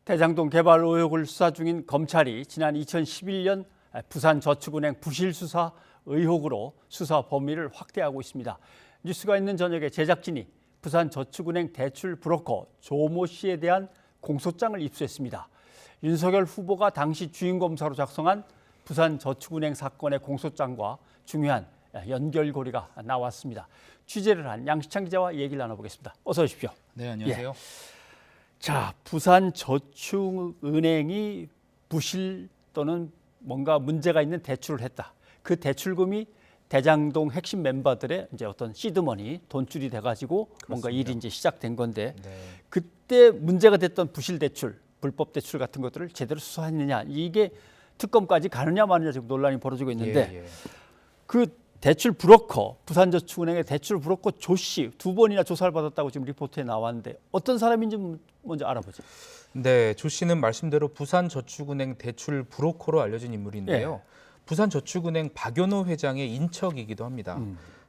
대장동 개발 의혹을 수사 중인 검찰이 지난 2011년 부산저축은행 부실 수사 의혹으로 수사 범위를 확대하고 있습니다. 뉴스가 있는 저녁에 제작진이 부산저축은행 대출 브로커 조모 씨에 대한 공소장을 입수했습니다. 윤석열 후보가 당시 주임검사로 작성한 부산저축은행 사건의 공소장과 중요한 연결고리가 나왔습니다. 취재를 한 양시창 기자와 얘기를 나눠보겠습니다. 어서 오십시오. 네, 안녕하세요. 자, 부산저축은행이 부실 또는 뭔가 문제가 있는 대출을 했다. 그 대출금이 대장동 핵심 멤버들의 이제 어떤 시드머니, 돈줄이 돼가지고 뭔가 일이 이제 시작된 건데 그때 문제가 됐던 부실 대출, 불법 대출 같은 것들을 제대로 수사했느냐 이게 특검까지 가느냐 마느냐 지금 논란이 벌어지고 있는데 그 대출 브로커, 부산저축은행의 대출 브로커 조 씨 두 번이나 조사를 받았다고 지금 리포트에 나왔는데 어떤 사람인지 먼저 알아보죠. 네, 조 씨는 말씀대로 부산저축은행 대출 브로커로 알려진 인물인데요. 부산저축은행 박연호 회장의 인척이기도 합니다.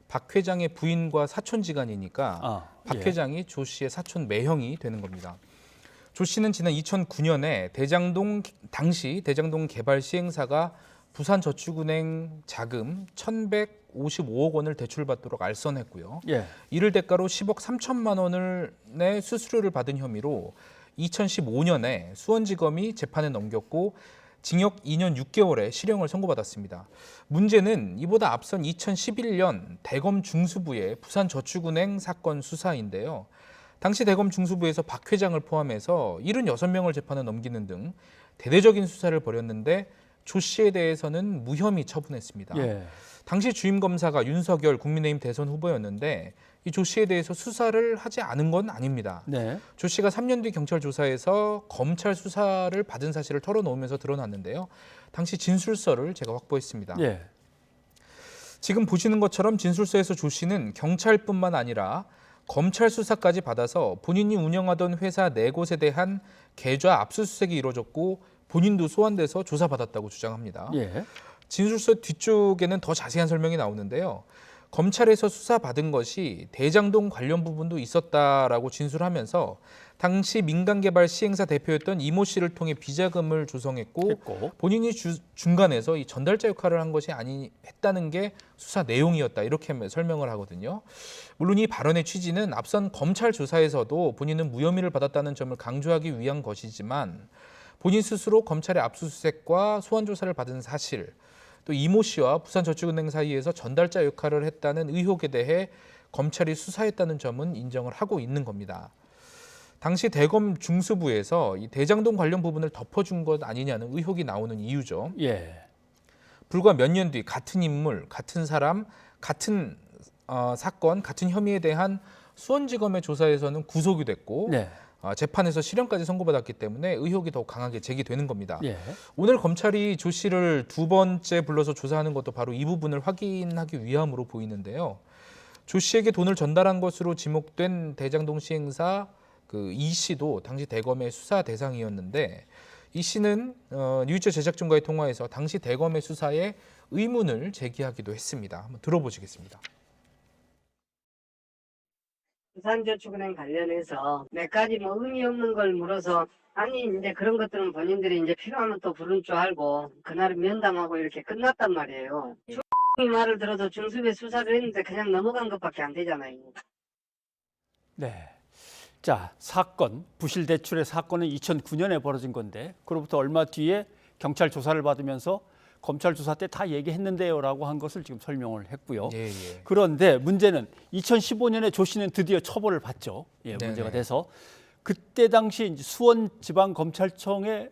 박 회장의 부인과 사촌지간이니까 박 회장이 조 씨의 사촌 매형이 되는 겁니다. 조 씨는 지난 2009년에 당시 대장동 개발 시행사가 부산저축은행 자금 1,155억 원을 대출받도록 알선했고요. 이를 대가로 10억 3천만 원을 내 수수료를 받은 혐의로 2015년에 수원지검이 재판에 넘겼고 징역 2년 6개월의 실형을 선고받았습니다. 문제는 이보다 앞선 2011년 대검 중수부의 부산저축은행 사건 수사인데요. 당시 대검 중수부에서 박 회장을 포함해서 76명을 재판에 넘기는 등 대대적인 수사를 벌였는데 조 씨에 대해서는 무혐의 처분했습니다. 당시 주임검사가 윤석열 국민의힘 대선 후보였는데 이 조 씨에 대해서 수사를 하지 않은 건 아닙니다. 조 씨가 3년 뒤 경찰 조사에서 검찰 수사를 받은 사실을 털어놓으면서 드러났는데요. 당시 진술서를 제가 확보했습니다. 지금 보시는 것처럼 진술서에서 조 씨는 경찰뿐만 아니라 검찰 수사까지 받아서 본인이 운영하던 회사 4곳에 대한 계좌 압수수색이 이루어졌고 본인도 소환돼서 조사받았다고 주장합니다. 진술서 뒤쪽에는 더 자세한 설명이 나오는데요. 검찰에서 수사받은 것이 대장동 관련 부분도 있었다라고 진술하면서 당시 민간개발 시행사 대표였던 이모 씨를 통해 비자금을 조성했고 본인이 중간에서 이 전달자 역할을 한 것이 했다는 게 수사 내용이었다 이렇게 설명을 하거든요. 물론 이 발언의 취지는 앞선 검찰 조사에서도 본인은 무혐의를 받았다는 점을 강조하기 위한 것이지만 본인 스스로 검찰의 압수수색과 소환 조사를 받은 사실, 또 이모 씨와 부산저축은행 사이에서 전달자 역할을 했다는 의혹에 대해 검찰이 수사했다는 점은 인정을 하고 있는 겁니다. 당시 대검 중수부에서 이 대장동 관련 부분을 덮어준 것 아니냐는 의혹이 나오는 이유죠. 불과 몇 년 뒤 같은 인물, 같은 사람, 같은 사건, 같은 혐의에 대한 수원지검의 조사에서는 구속이 됐고 재판에서 실형까지 선고받았기 때문에 의혹이 더욱 강하게 제기되는 겁니다. 오늘 검찰이 조 씨를 두 번째 불러서 조사하는 것도 바로 이 부분을 확인하기 위함으로 보이는데요. 조 씨에게 돈을 전달한 것으로 지목된 대장동 시행사 이 씨도 당시 대검의 수사 대상이었는데 이 씨는 뉴이처 제작진과의 통화에서 당시 대검의 수사에 의문을 제기하기도 했습니다. 한번 들어보시겠습니다. 부산저축은행 관련해서 몇 가지 의미 없는 걸 물어서 아니 이제 그런 것들은 본인들이 이제 필요하면 또 부른 줄 알고 그날은 면담하고 이렇게 끝났단 말이에요. 이 말을 들어도 중수부에 수사를 했는데 그냥 넘어간 것밖에 안 되잖아요. 자, 사건, 부실 대출의 사건은 2009년에 벌어진 건데 그로부터 얼마 뒤에 경찰 조사를 받으면서 검찰 조사 때 다 얘기했는데요라고 한 것을 지금 설명을 했고요. 그런데 문제는 2015년에 조 씨는 드디어 처벌을 받죠. 문제가 돼서 그때 당시 이제 수원지방검찰청에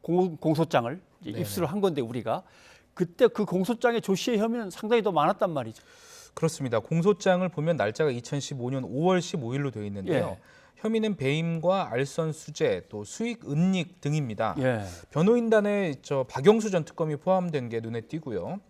공소장을 입수를 한 건데 우리가 그때 그 공소장에 조 씨의 혐의는 상당히 더 많았단 말이죠. 그렇습니다. 공소장을 보면 날짜가 2015년 5월 15일로 되어 있는데요. 혐의는 배임과 알선 수재, 또 수익 은닉 등입니다. 변호인단에 박영수 전 특검이 포함된 게 눈에 띄고요.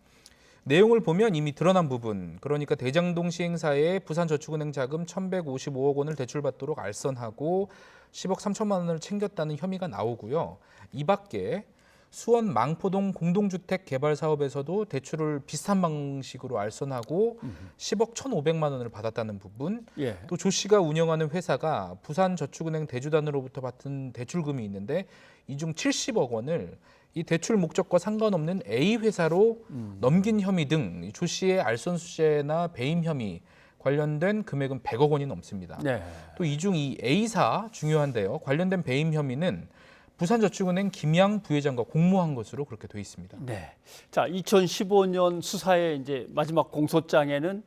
내용을 보면 이미 드러난 부분, 그러니까 대장동 시행사에 부산저축은행 자금 1,155억 원을 대출받도록 알선하고 10억 3천만 원을 챙겼다는 혐의가 나오고요. 이 밖에 수원 망포동 공동주택 개발 사업에서도 대출을 비슷한 방식으로 알선하고 10억 1,500만 원을 받았다는 부분, 예. 또 조 씨가 운영하는 회사가 부산저축은행 대주단으로부터 받은 대출금이 있는데 이 중 70억 원을 이 대출 목적과 상관없는 A 회사로 넘긴 혐의 등 조 씨의 알선수재나 배임 혐의 관련된 금액은 100억 원이 넘습니다. 네. 또 이 중 이 A사 중요한데요. 관련된 배임 혐의는 부산저축은행 김양 부회장과 공모한 것으로 그렇게 돼 있습니다. 네. 자, 2015년 수사의 이제 마지막 공소장에는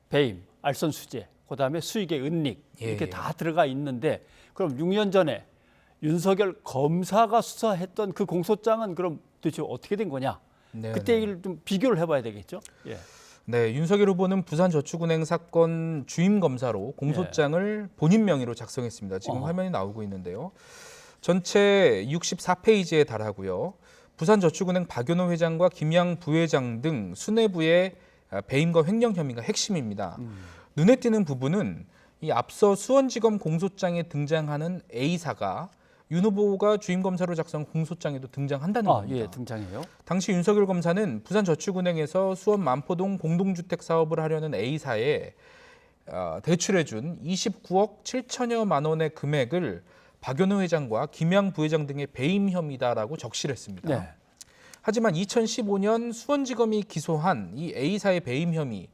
배임, 알선수재, 그다음에 수익의 은닉 이렇게 예. 다 들어가 있는데 그럼 6년 전에 윤석열 검사가 수사했던 그 공소장은 그럼 도대체 어떻게 된 거냐? 네, 그때 네. 얘기를 좀 비교를 해봐야 되겠죠. 예. 네, 윤석열 후보는 부산저축은행 사건 주임 검사로 공소장을 본인 명의로 작성했습니다. 지금 화면이 나오고 있는데요. 전체 64페이지에 달하고요. 부산저축은행 박연호 회장과 김양 부회장 등 수뇌부의 배임과 횡령 혐의가 핵심입니다. 눈에 띄는 부분은 이 앞서 수원지검 공소장에 등장하는 A사가 윤 후보가 주임 검사로 작성 공소장에도 등장한다는 겁니다. 예, 등장해요. 당시 윤석열 검사는 부산저축은행에서 수원 만포동 공동주택 사업을 하려는 A사에 대출해준 29억 7천여만 원의 금액을 박연호 회장과 김양 부회장 등의 배임 혐의다라고 적시를 했습니다. 네. 하지만 2015년 수원지검이 기소한 이 A사의 배임 혐의,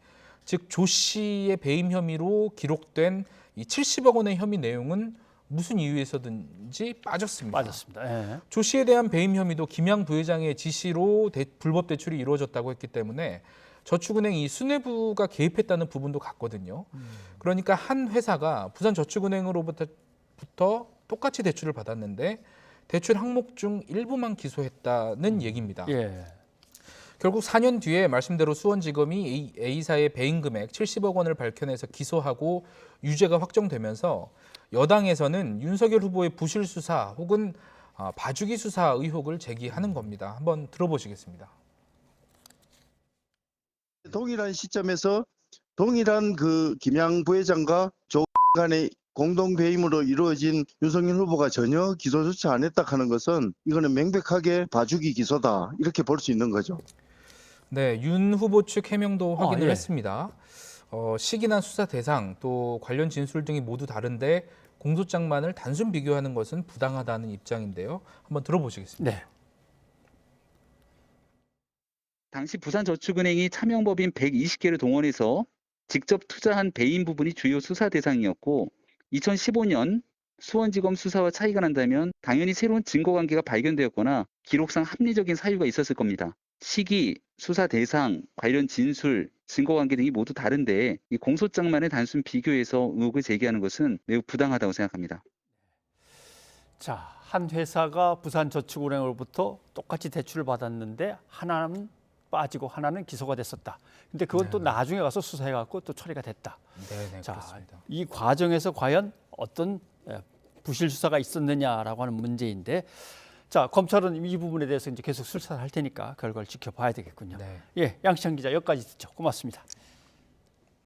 즉 조 씨의 배임 혐의로 기록된 이 70억 원의 혐의 내용은 무슨 이유에서든지 빠졌습니다. 맞았습니다. 예. 조 씨에 대한 배임 혐의도 김양 부회장의 지시로 불법 대출이 이루어졌다고 했기 때문에 저축은행 이 수뇌부가 개입했다는 부분도 같거든요. 그러니까 한 회사가 부산저축은행으로부터 똑같이 대출을 받았는데 대출 항목 중 일부만 기소했다는 얘기입니다. 예. 결국 4년 뒤에 말씀대로 수원지검이 A사의 배임 금액 70억 원을 밝혀내서 기소하고 유죄가 확정되면서 여당에서는 윤석열 후보의 부실 수사 혹은 봐주기 수사 의혹을 제기하는 겁니다. 한번 들어보시겠습니다. 동일한 시점에서 동일한 그 김양 부회장과 조 간의 공동 배임으로 이루어진 윤석열 후보가 전혀 기소 조치 안 했다 하는 것은 이거는 명백하게 봐주기 기소다 이렇게 볼 수 있는 거죠. 네, 윤 후보 측 해명도 확인을 예. 했습니다. 시기나 수사 대상 또 관련 진술 등이 모두 다른데 공소장만을 단순 비교하는 것은 부당하다는 입장인데요. 한번 들어보시겠습니다. 네. 당시 부산저축은행이 차명법인 120개를 동원해서 직접 투자한 배임 부분이 주요 수사 대상이었고 2015년 수원지검 수사와 차이가 난다면 당연히 새로운 증거관계가 발견되었거나 기록상 합리적인 사유가 있었을 겁니다. 시기, 수사 대상, 관련 진술, 증거관계 등이 모두 다른데 이 공소장만을 단순 비교해서 의혹을 제기하는 것은 매우 부당하다고 생각합니다. 자, 한 회사가 부산저축은행으로부터 똑같이 대출을 받았는데 하나는 빠지고 하나는 기소가 됐었다. 근데 그건 또 나중에 가서 수사해 갖고 또 처리가 됐다. 네, 자, 그렇습니다. 이 과정에서 과연 어떤 부실 수사가 있었느냐라고 하는 문제인데, 자, 검찰은 이 부분에 대해서 이제 계속 수사를 할 테니까 결과를 지켜봐야 되겠군요. 네. 예, 양시창 기자 여기까지 듣죠. 고맙습니다.